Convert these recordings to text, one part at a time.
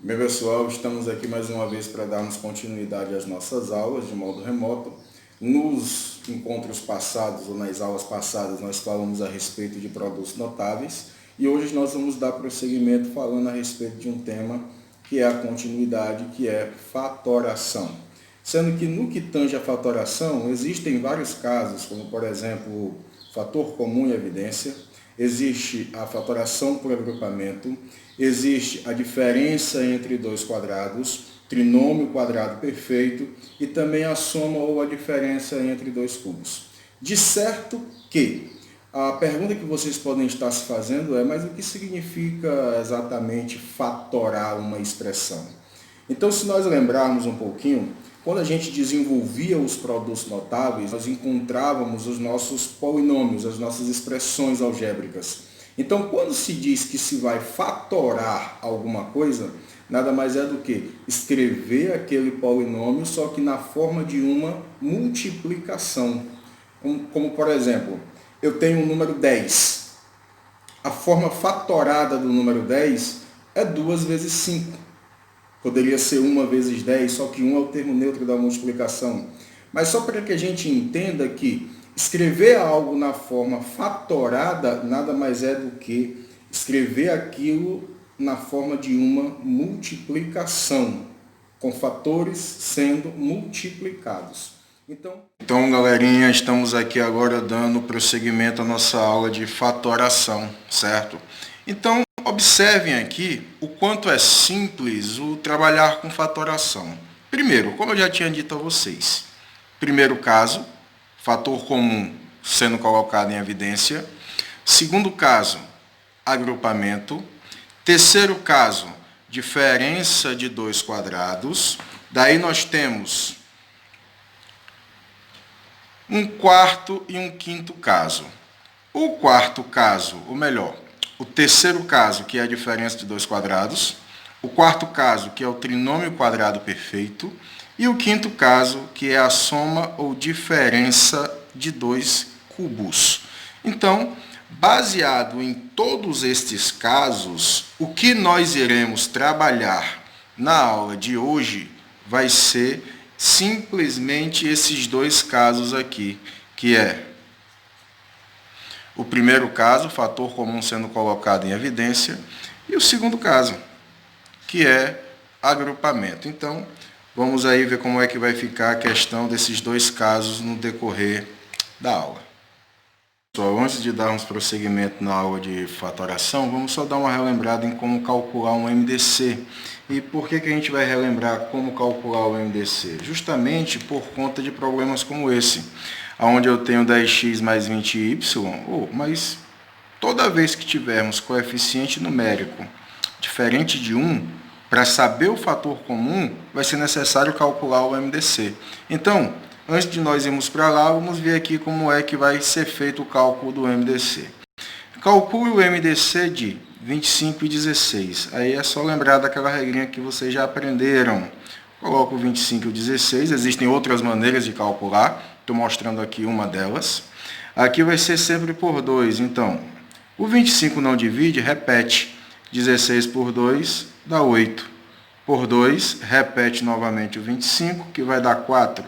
Bem, pessoal, estamos aqui mais uma vez para darmos continuidade às nossas aulas de modo remoto. Nos encontros passados ou nas aulas passadas nós falamos a respeito de produtos notáveis e hoje nós vamos dar prosseguimento falando a respeito de um tema que é a continuidade, que é fatoração. Sendo que no que tange a fatoração, existem vários casos, como por exemplo, fator comum e evidência, existe a fatoração por agrupamento, existe a diferença entre dois quadrados, trinômio quadrado perfeito e também a soma ou a diferença entre dois cubos. De certo que a pergunta que vocês podem estar se fazendo é: mas o que significa exatamente fatorar uma expressão? Então, se nós lembrarmos um pouquinho, quando a gente desenvolvia os produtos notáveis, nós encontrávamos os nossos polinômios, as nossas expressões algébricas. Então, quando se diz que se vai fatorar alguma coisa, nada mais é do que escrever aquele polinômio, só que na forma de uma multiplicação. Como, por exemplo, eu tenho o número 10. A forma fatorada do número 10 é 2 vezes 5. Poderia ser 1 vezes 10, só que 1 é o termo neutro da multiplicação. Mas só para que a gente entenda que escrever algo na forma fatorada nada mais é do que escrever aquilo na forma de uma multiplicação, com fatores sendo multiplicados. Então, galerinha, estamos aqui agora dando prosseguimento à nossa aula de fatoração, certo? Então, observem aqui o quanto é simples o trabalhar com fatoração. Primeiro, como eu já tinha dito a vocês, primeiro caso, fator comum sendo colocado em evidência. Segundo caso, agrupamento. Terceiro caso, diferença de dois quadrados. Daí nós temos um quarto e um quinto caso. O quarto caso, ou melhor, o terceiro caso, que é a diferença de dois quadrados, o quarto caso, que é o trinômio quadrado perfeito, e o quinto caso, que é a soma ou diferença de dois cubos. Então, baseado em todos estes casos, o que nós iremos trabalhar na aula de hoje vai ser simplesmente esses dois casos aqui, que é o primeiro caso, fator comum sendo colocado em evidência, e o segundo caso, que é agrupamento. Então, vamos aí ver como é que vai ficar a questão desses dois casos no decorrer da aula. Pessoal, antes de darmos prosseguimento na aula de fatoração, vamos só dar uma relembrada em como calcular um MDC. E por que a gente vai relembrar como calcular o MDC? Justamente por conta de problemas como esse, onde eu tenho 10x mais 20y, mas toda vez que tivermos coeficiente numérico diferente de 1, para saber o fator comum, vai ser necessário calcular o MDC. Então, antes de nós irmos para lá, vamos ver aqui como é que vai ser feito o cálculo do MDC. Calcule o MDC de 25 e 16. Aí é só lembrar daquela regrinha que vocês já aprenderam. Coloco o 25 e o 16. Existem outras maneiras de calcular. Estou mostrando aqui uma delas. Aqui vai ser sempre por 2. Então, o 25 não divide, repete. 16 por 2 dá 8. Por 2, repete novamente o 25, que vai dar 4.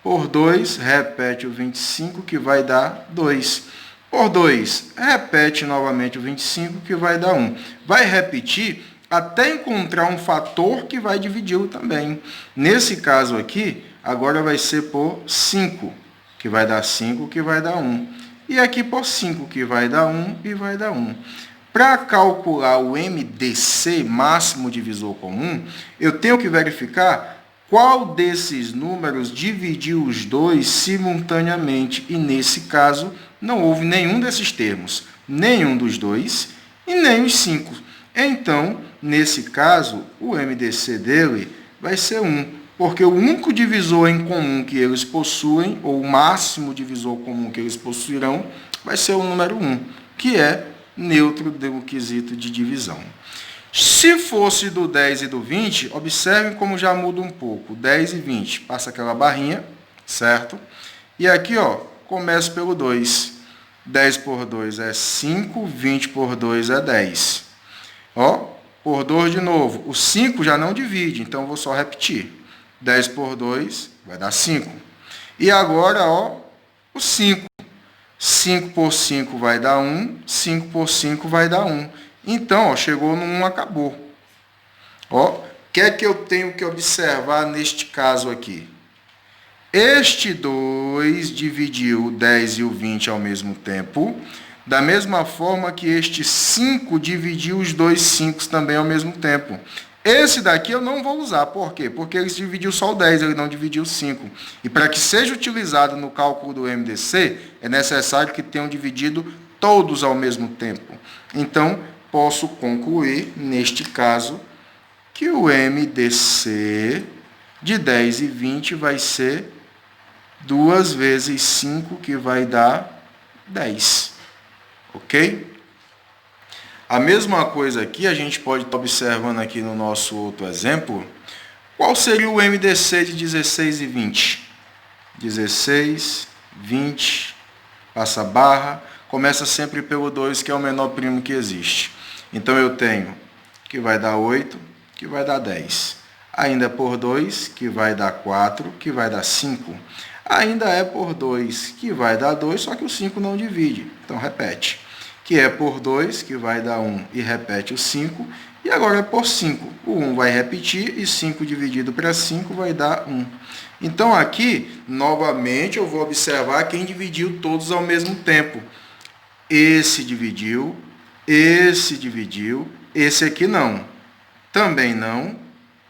Por 2, repete o 25, que vai dar 2. Por 2, repete novamente o 25, que vai dar 1. Vai repetir até encontrar um fator que vai dividi-lo também. Nesse caso aqui, agora vai ser por 5, que vai dar 5, que vai dar 1. E aqui por 5, que vai dar 1 e vai dar 1. Para calcular o MDC, máximo divisor comum, eu tenho que verificar qual desses números dividiu os dois simultaneamente. E nesse caso, não houve nenhum desses termos, nenhum dos dois e nem os 5. Então, nesse caso, o MDC dele vai ser 1, porque o único divisor em comum que eles possuem, ou o máximo divisor comum que eles possuirão, vai ser o número 1, que é neutro do quesito de divisão. Se fosse do 10 e do 20, observem como já muda um pouco. 10 e 20, passa aquela barrinha, certo? E aqui, começa pelo 2. 10 por 2 é 5, 20 por 2 é 10. por 2 de novo. O 5 já não divide, então eu vou só repetir. 10 por 2 vai dar 5. E agora, ó, o 5. 5 por 5 vai dar 1, 5 por 5 vai dar 1. Então, ó, chegou no 1, acabou. Ó, o que é que eu tenho que observar neste caso aqui? Este 2 dividiu o 10 e o 20 ao mesmo tempo, da mesma forma que este 5 dividiu os dois 5 também ao mesmo tempo. Esse daqui eu não vou usar. Por quê? Porque ele dividiu só o 10, ele não dividiu o 5. E para que seja utilizado no cálculo do MDC, é necessário que tenham dividido todos ao mesmo tempo. Então, posso concluir, neste caso, que o MDC de 10 e 20 vai ser 2 vezes 5, que vai dar 10. Ok? A mesma coisa aqui, a gente pode estar observando aqui no nosso outro exemplo. Qual seria o MDC de 16 e 20? 16, 20, passa a barra, começa sempre pelo 2, que é o menor primo que existe. Então, eu tenho que vai dar 8, que vai dar 10. Ainda é por 2, que vai dar 4, que vai dar 5. Ainda é por 2, que vai dar 2, só que o 5 não divide. Então, repete. Que é por 2, que vai dar 1, e repete o 5. E agora é por 5. O 1 vai repetir, e 5 dividido para 5 vai dar 1. Então, aqui, novamente, eu vou observar quem dividiu todos ao mesmo tempo. Esse dividiu, esse aqui não. Também não,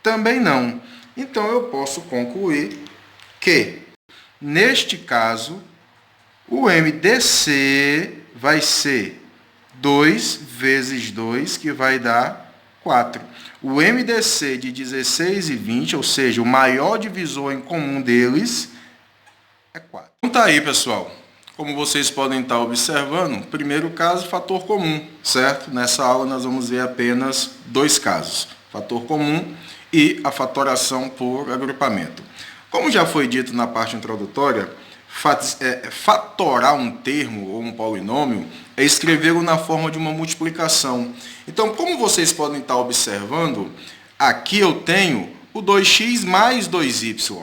também não. Então, eu posso concluir que, neste caso, o MDC vai ser 2 vezes 2, que vai dar 4. O MDC de 16 e 20, ou seja, o maior divisor em comum deles, é 4. Então tá aí, pessoal. Como vocês podem estar observando, primeiro caso, fator comum, certo? Nessa aula nós vamos ver apenas 2 casos. Fator comum e a fatoração por agrupamento. Como já foi dito na parte introdutória, fatorar um termo ou um polinômio é escrevê-lo na forma de uma multiplicação. Então, como vocês podem estar observando, aqui eu tenho o 2x mais 2y.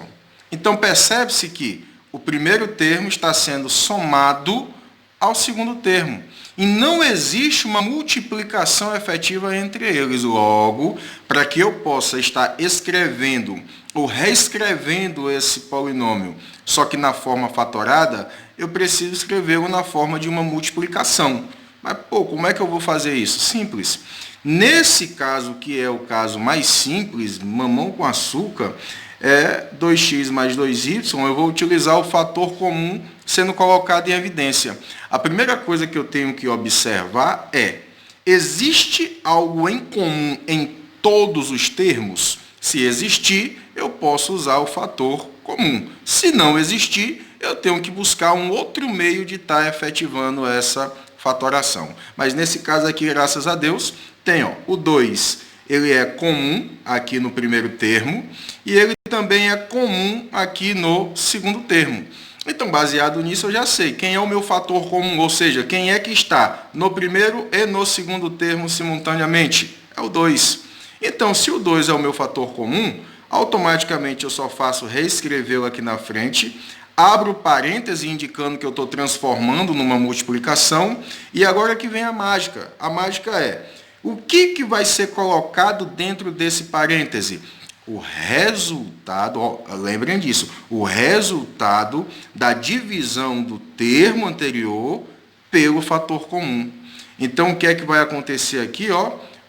Então, percebe-se que o primeiro termo está sendo somado ao segundo termo. E não existe uma multiplicação efetiva entre eles. Logo, para que eu possa estar escrevendo ou reescrevendo esse polinômio, só que na forma fatorada, eu preciso escrevê-lo na forma de uma multiplicação. Mas, como é que eu vou fazer isso? Simples. Nesse caso, que é o caso mais simples, mamão com açúcar, é 2x mais 2y, eu vou utilizar o fator comum sendo colocado em evidência. A primeira coisa que eu tenho que observar é, existe algo em comum em todos os termos? Se existir, eu posso usar o fator comum. Se não existir, eu tenho que buscar um outro meio de estar efetivando essa fatoração. Mas nesse caso aqui, graças a Deus, tem o 2, ele é comum aqui no primeiro termo, e ele também é comum aqui no segundo termo. Então, baseado nisso, eu já sei quem é o meu fator comum, ou seja, quem é que está no primeiro e no segundo termo simultaneamente. É o 2. Então, se o 2 é o meu fator comum, automaticamente eu só faço reescrevê-lo aqui na frente, abro parêntese indicando que eu estou transformando numa multiplicação, e agora que vem a mágica. A mágica é, o que vai ser colocado dentro desse parêntese? O resultado, lembrem disso, o resultado da divisão do termo anterior pelo fator comum. Então, o que é que vai acontecer aqui?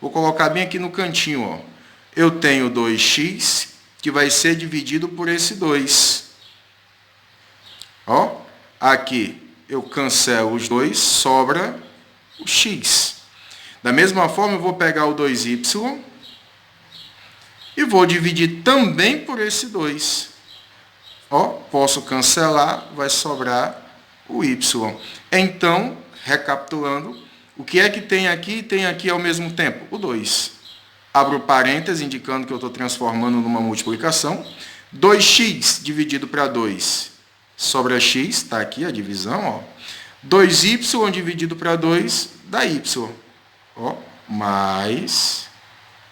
Vou colocar bem aqui no cantinho. Eu tenho 2x, que vai ser dividido por esse 2. Aqui eu cancelo os 2, sobra o x. Da mesma forma, eu vou pegar o 2y e vou dividir também por esse 2. Posso cancelar, vai sobrar o y. Então, recapitulando, o que é que tem aqui e tem aqui ao mesmo tempo? O 2. Abro parênteses, indicando que eu estou transformando numa multiplicação. 2x dividido para 2, sobra x, está aqui a divisão. 2y dividido para 2, dá y. Mais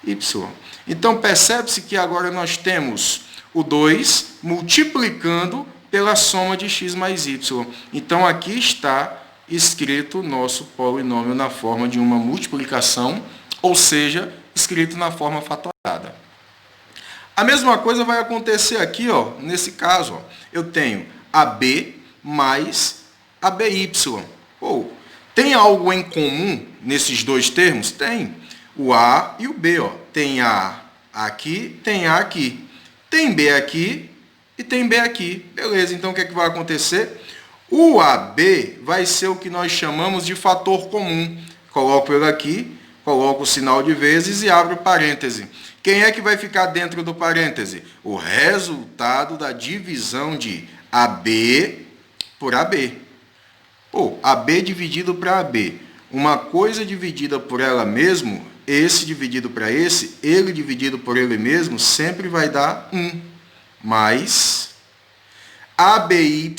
y. Então, percebe-se que agora nós temos o 2 multiplicando pela soma de x mais y. Então, aqui está escrito o nosso polinômio na forma de uma multiplicação, ou seja, escrito na forma fatorada. A mesma coisa vai acontecer aqui, ó, nesse caso. Ó. Eu tenho AB mais ABY. Pô, tem algo em comum nesses dois termos? Tem. O A e o B. Ó. Tem A aqui, tem A aqui. Tem B aqui e tem B aqui. Beleza, então o que é que vai acontecer? O AB vai ser o que nós chamamos de fator comum. Coloco ele aqui, coloco o sinal de vezes e abro parêntese. Quem é que vai ficar dentro do parêntese? O resultado da divisão de AB por AB. Pô, AB dividido para AB. Uma coisa dividida por ela mesmo, esse dividido para esse, ele dividido por ele mesmo, sempre vai dar 1. Mais ABY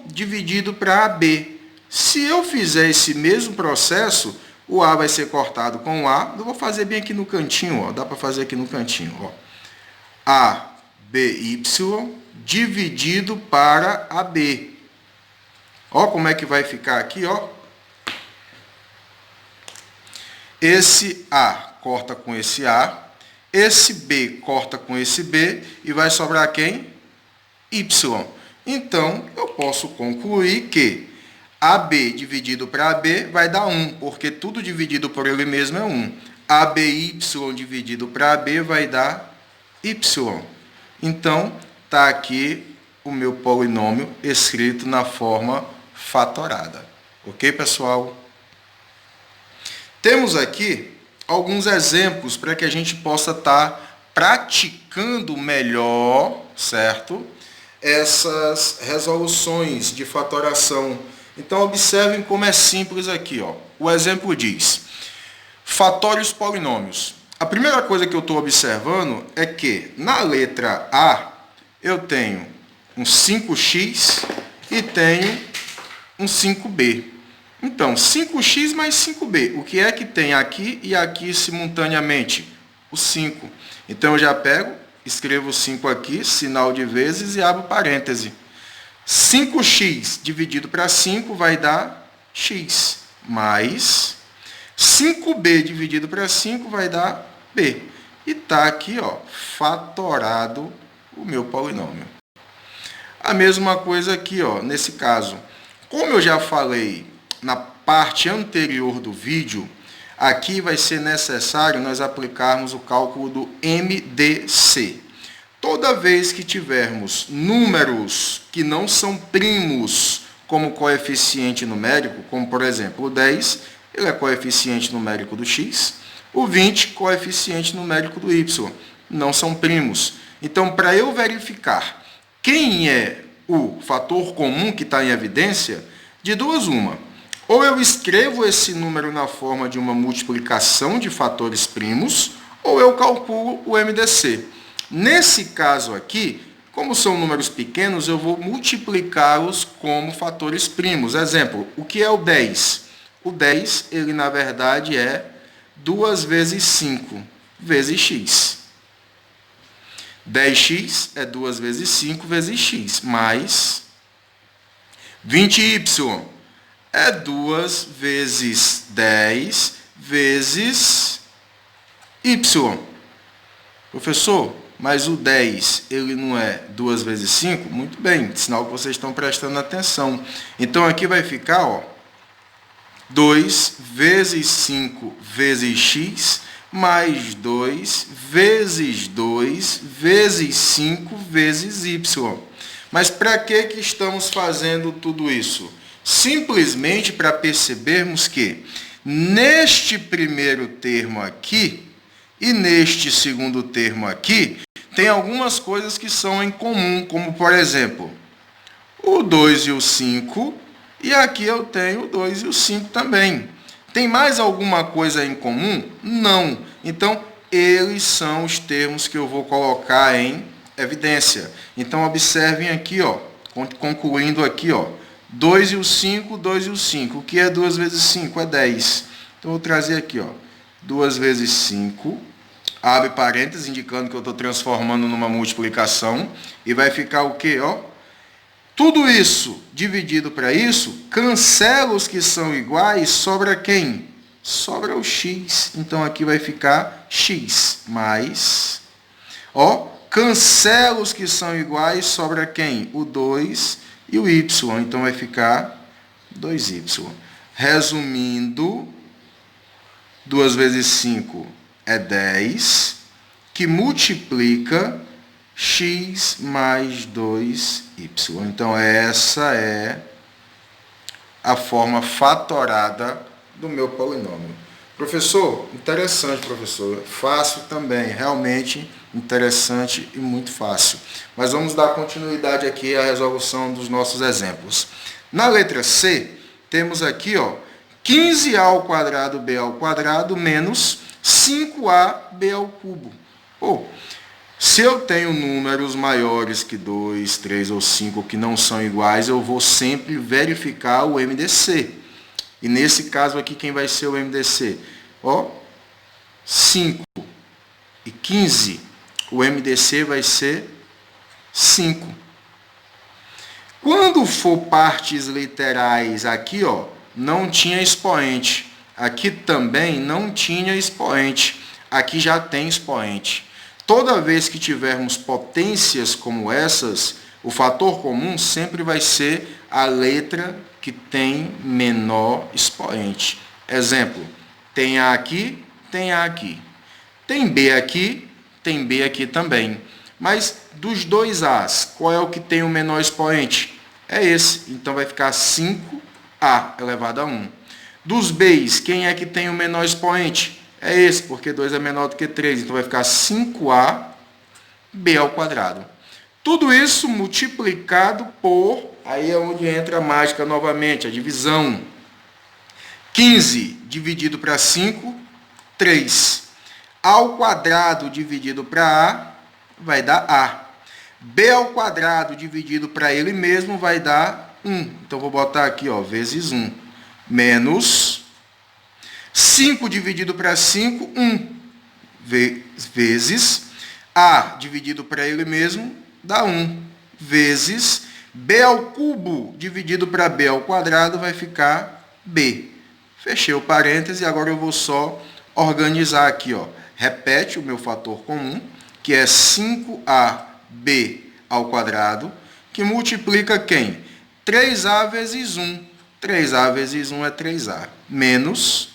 dividido para AB. Se eu fizer esse mesmo processo, o A vai ser cortado com o A. Eu vou fazer bem aqui no cantinho, ó. Dá para fazer aqui no cantinho, ó. ABY dividido para AB. Ó como é que vai ficar aqui, ó. Esse A corta com esse A. Esse B corta com esse B. E vai sobrar quem? Y. Então, eu posso concluir que AB dividido para AB vai dar 1, porque tudo dividido por ele mesmo é 1. ABY dividido para AB vai dar Y. Então, está aqui o meu polinômio escrito na forma fatorada. Ok, pessoal? Temos aqui alguns exemplos para que a gente possa estar praticando melhor, certo? Essas resoluções de fatoração. Então, observem como é simples aqui. Ó. O exemplo diz, fatore os polinômios. A primeira coisa que eu estou observando é que, na letra A, eu tenho um 5x e tenho um 5b. Então, 5x mais 5b. O que é que tem aqui e aqui simultaneamente? O 5. Então, eu já pego, escrevo 5 aqui, sinal de vezes e abro parêntese. 5x dividido para 5 vai dar x, mais 5b dividido para 5 vai dar b. E está aqui, ó, fatorado o meu polinômio. A mesma coisa aqui, ó, nesse caso. Como eu já falei na parte anterior do vídeo, aqui vai ser necessário nós aplicarmos o cálculo do MDC. Toda vez que tivermos números que não são primos como coeficiente numérico, como por exemplo o 10, ele é coeficiente numérico do x, o 20, coeficiente numérico do y, não são primos. Então, para eu verificar quem é o fator comum que está em evidência, de duas uma. Ou eu escrevo esse número na forma de uma multiplicação de fatores primos, ou eu calculo o MDC. Nesse caso aqui, como são números pequenos, eu vou multiplicá-los como fatores primos. Exemplo, o que é o 10? O 10, ele na verdade é 2 vezes 5 vezes x. 10x é 2 vezes 5 vezes x, mais 20y é 2 vezes 10 vezes y. Professor, mas o 10, ele não é 2 vezes 5? Muito bem, sinal que vocês estão prestando atenção. Então, aqui vai ficar, ó, 2 vezes 5 vezes x, mais 2 vezes 2 vezes 5 vezes y. Mas para que estamos fazendo tudo isso? Simplesmente para percebermos que, neste primeiro termo aqui, e neste segundo termo aqui, tem algumas coisas que são em comum, como, por exemplo, o 2 e o 5, e aqui eu tenho o 2 e o 5 também. Tem mais alguma coisa em comum? Não. Então, eles são os termos que eu vou colocar em evidência. Então, observem aqui, ó, concluindo aqui, ó, 2 e o 5, 2 e o 5. O que é 2 vezes 5? É 10. Então, eu vou trazer aqui, ó, 2 vezes 5 abre parênteses, indicando que eu estou transformando numa multiplicação, e vai ficar o quê? Ó, tudo isso dividido para isso, cancela os que são iguais, sobra quem? Sobra o x. Então aqui vai ficar x mais, ó, cancela os que são iguais, sobra quem? O 2 e o y. Então vai ficar 2y. Resumindo, 2 vezes 5 é 10, que multiplica x mais 2y. Então essa é a forma fatorada do meu polinômio. Professor, interessante, professor. Fácil também, realmente interessante e muito fácil. Mas vamos dar continuidade aqui à resolução dos nossos exemplos. Na letra C, temos aqui, ó, 15a ao quadrado b ao quadrado menos 5ab ao cubo. Se eu tenho números maiores que 2, 3 ou 5 que não são iguais, eu vou sempre verificar o MDC. E nesse caso aqui, quem vai ser o MDC? Ó, 5 e 15, o MDC vai ser 5. Quando for partes literais, aqui, ó, não tinha expoente. Aqui também não tinha expoente. Aqui já tem expoente. Toda vez que tivermos potências como essas, o fator comum sempre vai ser a letra que tem menor expoente. Exemplo, tem A aqui, tem A aqui. Tem B aqui também. Mas dos dois A's, qual é o que tem o menor expoente? É esse. Então vai ficar 5A elevado a 1. Dos B's, quem é que tem o menor expoente? É esse, porque 2 é menor do que 3. Então vai ficar 5A B ao quadrado. Tudo isso multiplicado por, aí é onde entra a mágica novamente, a divisão. 15 dividido para 5, 3. A ao quadrado dividido para A vai dar A. B ao quadrado dividido para ele mesmo vai dar 1. Então vou botar aqui, ó, vezes 1. Menos 5 dividido para 5, 1. Vezes A dividido para ele mesmo dá 1. Vezes B ao cubo dividido para B ao quadrado vai ficar B. Fechei o parêntese e agora eu vou só organizar aqui, ó. Repete o meu fator comum, que é 5AB ao quadrado, que multiplica quem? 3A vezes 1. 3A vezes 1 é 3A. Menos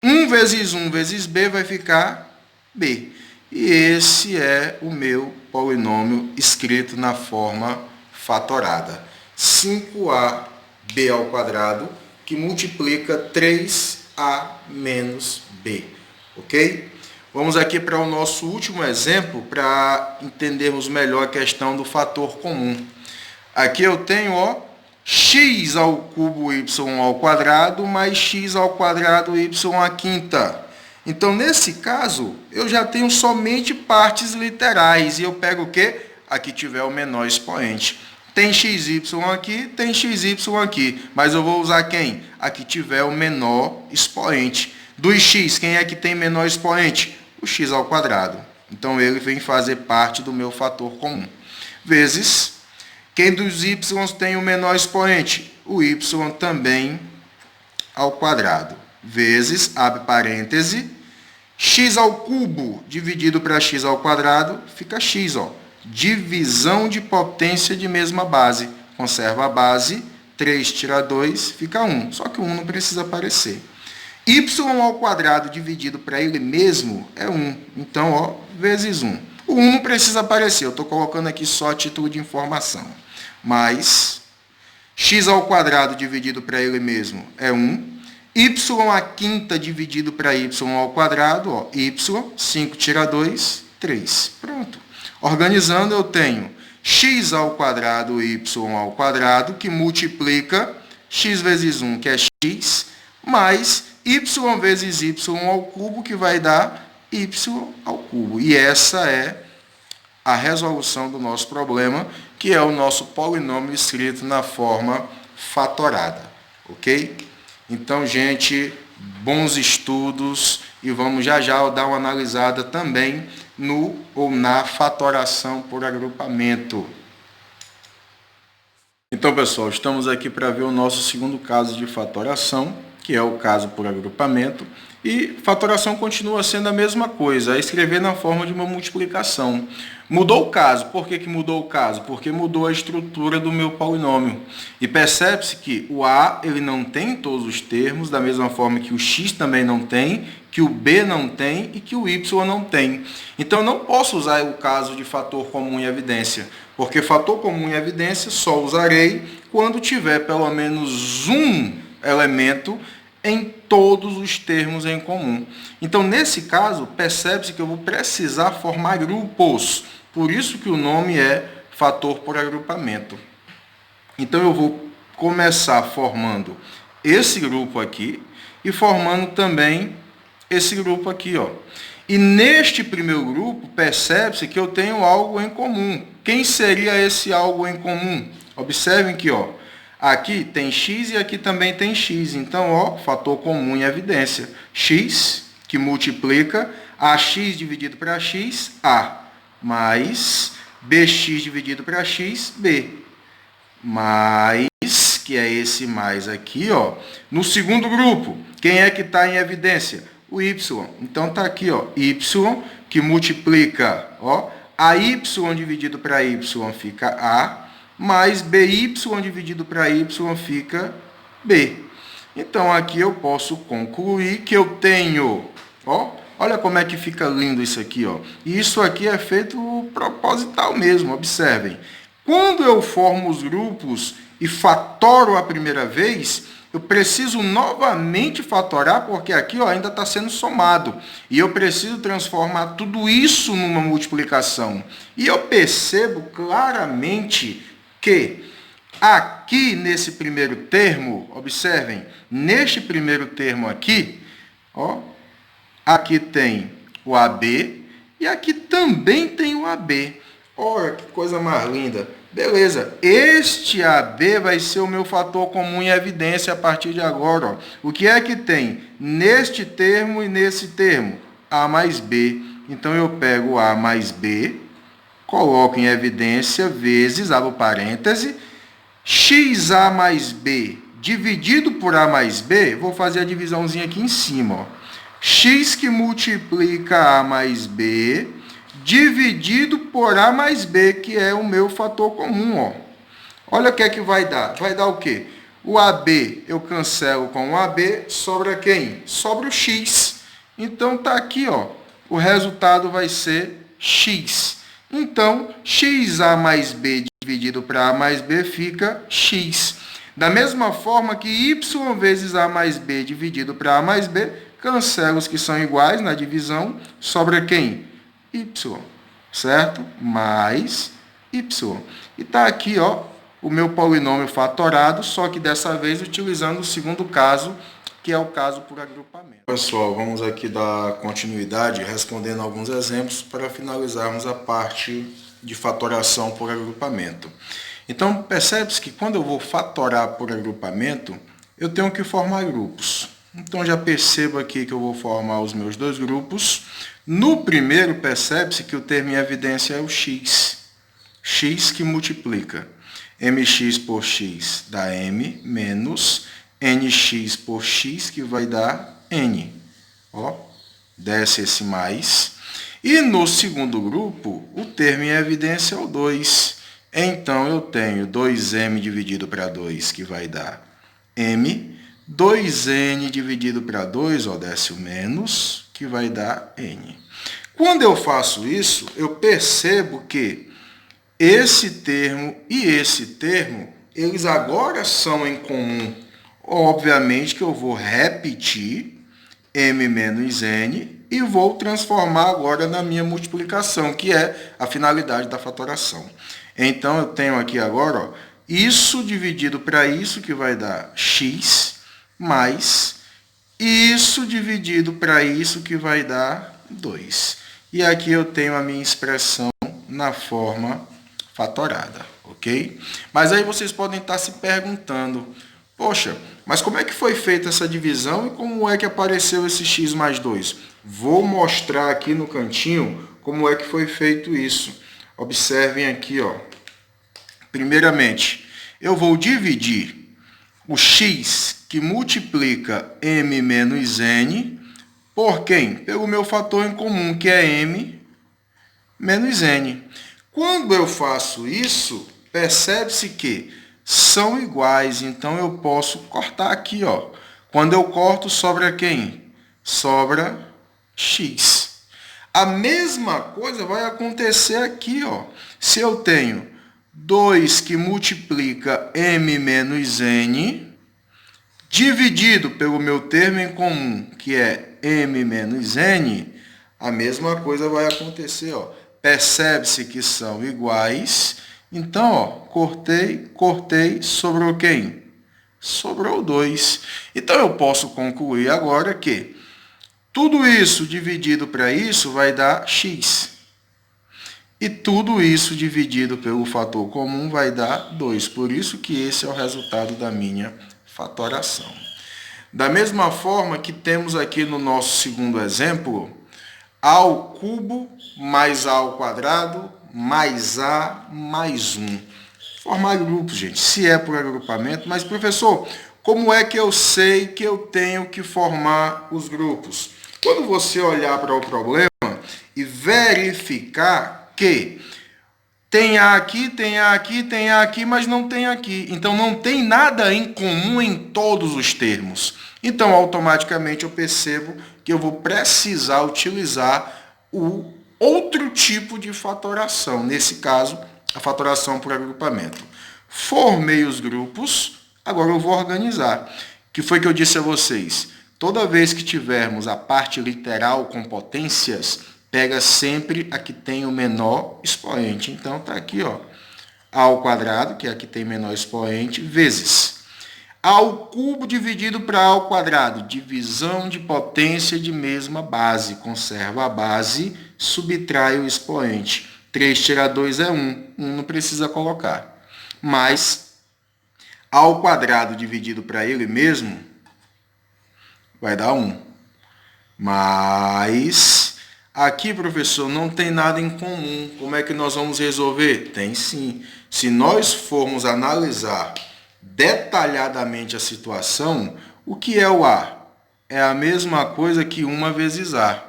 1 vezes 1 vezes B vai ficar B. E esse é o meu polinômio escrito na forma fatorada. 5AB ao quadrado, que multiplica 3A menos B. Ok? Vamos aqui para o nosso último exemplo, para entendermos melhor a questão do fator comum. Aqui eu tenho, ó, x ao cubo y ao quadrado mais x ao quadrado y à quinta. Então, nesse caso, eu já tenho somente partes literais. E eu pego o quê? A que tiver o menor expoente. Tem xy aqui, tem xy aqui. Mas eu vou usar quem? A que tiver o menor expoente. Dos x, quem é que tem menor expoente? O x ao quadrado. Então, ele vem fazer parte do meu fator comum. Vezes, quem dos y tem o menor expoente? O y também ao quadrado. Vezes, abre parêntese, x ao cubo dividido para x ao quadrado, fica x, ó. Divisão de potência de mesma base. Conserva a base, 3 tira 2, fica 1. Só que o 1 não precisa aparecer. Y ao quadrado dividido para ele mesmo é 1. Então, ó, vezes 1. O 1 não precisa aparecer, eu estou colocando aqui só a título de informação. Mais x ao quadrado dividido para ele mesmo é 1. Y à quinta dividido para y ao quadrado, ó, y, 5 tira 2, 3. Pronto. Organizando, eu tenho x ao quadrado, y ao quadrado, que multiplica x vezes 1, que é x, mais y vezes y ao cubo, que vai dar y ao cubo. E essa é a resolução do nosso problema, que é o nosso polinômio escrito na forma fatorada. Ok? Então, gente, bons estudos e vamos já já dar uma analisada também no ou na fatoração por agrupamento. Então, pessoal, estamos aqui para ver o nosso segundo caso de fatoração, que é o caso por agrupamento. E fatoração continua sendo a mesma coisa, é escrever na forma de uma multiplicação. Mudou o caso. Por que mudou o caso? Porque mudou a estrutura do meu polinômio. E percebe-se que o A ele não tem todos os termos, da mesma forma que o X também não tem, que o B não tem e que o Y não tem. Então, eu não posso usar o caso de fator comum em evidência, porque fator comum em evidência só usarei quando tiver pelo menos um elemento em todos os termos em comum. Então, nesse caso, percebe-se que eu vou precisar formar grupos. Por isso que o nome é fator por agrupamento. Então, eu vou começar formando esse grupo aqui e formando também esse grupo aqui, ó. E neste primeiro grupo, percebe-se que eu tenho algo em comum. Quem seria esse algo em comum? Observem que, ó, aqui tem x e aqui também tem x. Então, ó, fator comum em evidência. X, que multiplica ax dividido para x, a, mais bx dividido para x, b. Mais, que é esse mais aqui, ó. No segundo grupo, quem é que está em evidência? O y. Então, está aqui, ó, y, que multiplica, ó, AY dividido para y fica A, mais BY dividido para y fica B. Então, aqui eu posso concluir que eu tenho, ó, olha como é que fica lindo isso aqui, ó. E isso aqui é feito proposital mesmo, observem. Quando eu formo os grupos e fatoro a primeira vez, eu preciso novamente fatorar, porque aqui ó, ainda está sendo somado. E eu preciso transformar tudo isso numa multiplicação. E eu percebo claramente que aqui nesse primeiro termo, observem, neste primeiro termo aqui, ó, aqui tem o AB e aqui também tem o AB. Olha que coisa mais linda. Beleza, este AB vai ser o meu fator comum em evidência a partir de agora. Ó. O que é que tem neste termo e nesse termo? A mais B. Então, eu pego A mais B, coloco em evidência, vezes, abro parêntese, XA mais B dividido por A mais B, vou fazer a divisãozinha aqui em cima. Ó. X que multiplica A mais B dividido por A mais B, que é o meu fator comum, ó. Olha o que é que vai dar. Vai dar o quê? O AB eu cancelo com o AB, sobra quem? Sobra o X. Então, tá aqui, ó. O resultado vai ser X. Então, XA mais B dividido para A mais B fica X. Da mesma forma que Y vezes A mais B dividido para A mais B, cancela os que são iguais na divisão, sobra quem? Y, certo? Mais Y. E está aqui, ó, o meu polinômio fatorado, só que dessa vez utilizando o segundo caso, que é o caso por agrupamento. Pessoal, vamos aqui dar continuidade, respondendo alguns exemplos para finalizarmos a parte de fatoração por agrupamento. Então, percebe-se que quando eu vou fatorar por agrupamento, eu tenho que formar grupos. Então, já percebo aqui que eu vou formar os meus dois grupos. No primeiro, percebe-se que o termo em evidência é o x. X que multiplica mx por x dá m, menos nx por x, que vai dar n. Ó, desce esse mais. E no segundo grupo, o termo em evidência é o 2. Então, eu tenho 2m dividido para 2, que vai dar m. 2n dividido para 2, ó, desce o menos, que vai dar n. Quando eu faço isso, eu percebo que esse termo e esse termo, eles agora são em comum. Obviamente que eu vou repetir m menos n e vou transformar agora na minha multiplicação, que é a finalidade da fatoração. Então, eu tenho aqui agora, ó, isso dividido para isso, que vai dar x, mais isso dividido para isso, que vai dar 2. E aqui eu tenho a minha expressão na forma fatorada, ok? Mas aí vocês podem estar se perguntando, Poxa, mas como é que foi feita essa divisão e como é que apareceu esse x mais 2? Vou mostrar aqui no cantinho como é que foi feito isso. Observem aqui, ó. Primeiramente, eu vou dividir o x que multiplica m menos n por quem? Pelo meu fator em comum, que é m menos n. Quando eu faço isso, percebe-se que são iguais, então eu posso cortar aqui, ó. Quando eu corto, sobra quem? Sobra x. A mesma coisa vai acontecer aqui, ó. Se eu tenho 2 que multiplica m menos n, dividido pelo meu termo em comum, que é m menos n, a mesma coisa vai acontecer, ó. Percebe-se que são iguais. Então, ó, cortei, sobrou quem? Sobrou 2. Então, eu posso concluir agora que tudo isso dividido para isso vai dar x. E tudo isso dividido pelo fator comum vai dar 2. Por isso que esse é o resultado da minha fatoração. Da mesma forma que temos aqui no nosso segundo exemplo, a ao cubo mais a ao quadrado mais a mais 1. Formar grupos, gente, se é por agrupamento. Mas, professor, como é que eu sei que eu tenho que formar os grupos? Quando você olhar para o problema e verificar que tem A aqui, tem A aqui, tem A aqui, mas não tem aqui. Então, não tem nada em comum em todos os termos. Então, automaticamente, eu percebo que eu vou precisar utilizar o outro tipo de fatoração. Nesse caso, a fatoração por agrupamento. Formei os grupos, agora eu vou organizar. O que foi que eu disse a vocês? Toda vez que tivermos a parte literal com potências, pega sempre a que tem o menor expoente. Então, está aqui, ó, a ao quadrado, que é a que tem menor expoente, vezes a ao cubo dividido para a ao quadrado. Divisão de potência de mesma base. Conserva a base, subtrai o expoente. 3 tirar 2 é 1. 1 não precisa colocar. Mas a ao quadrado dividido para ele mesmo vai dar 1. Mas aqui, professor, não tem nada em comum. Como é que nós vamos resolver? Tem sim. Se nós formos analisar detalhadamente a situação, o que é o A? É a mesma coisa que 1 vezes A.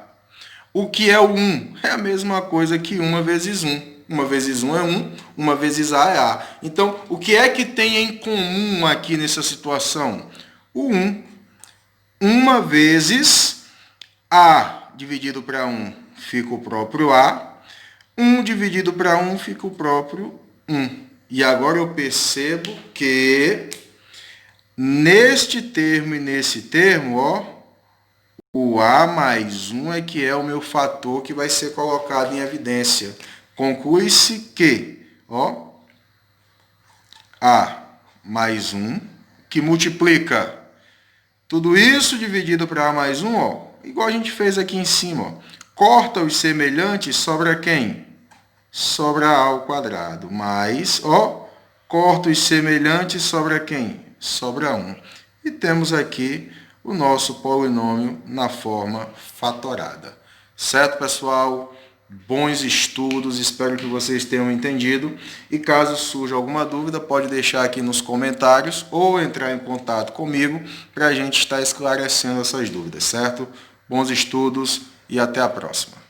O que é o 1? É a mesma coisa que 1 vezes 1. 1 vezes 1 é 1, 1 vezes A é A. Então, o que é que tem em comum aqui nessa situação? O 1. 1 vezes A dividido para 1 fica o próprio A. 1 dividido para 1 fica o próprio 1. E agora eu percebo que neste termo e nesse termo, ó, o A mais 1 é que é o meu fator que vai ser colocado em evidência. Conclui-se que, ó, A mais 1, que multiplica tudo isso dividido para A mais 1, ó, igual a gente fez aqui em cima, ó. Corta os semelhantes, sobra quem? Sobra A ao quadrado. Mais, ó, corta os semelhantes, sobra quem? Sobra 1. E temos aqui o nosso polinômio na forma fatorada. Certo, pessoal? Bons estudos, espero que vocês tenham entendido. E caso surja alguma dúvida, pode deixar aqui nos comentários ou entrar em contato comigo para a gente estar esclarecendo essas dúvidas, certo? Bons estudos e até a próxima.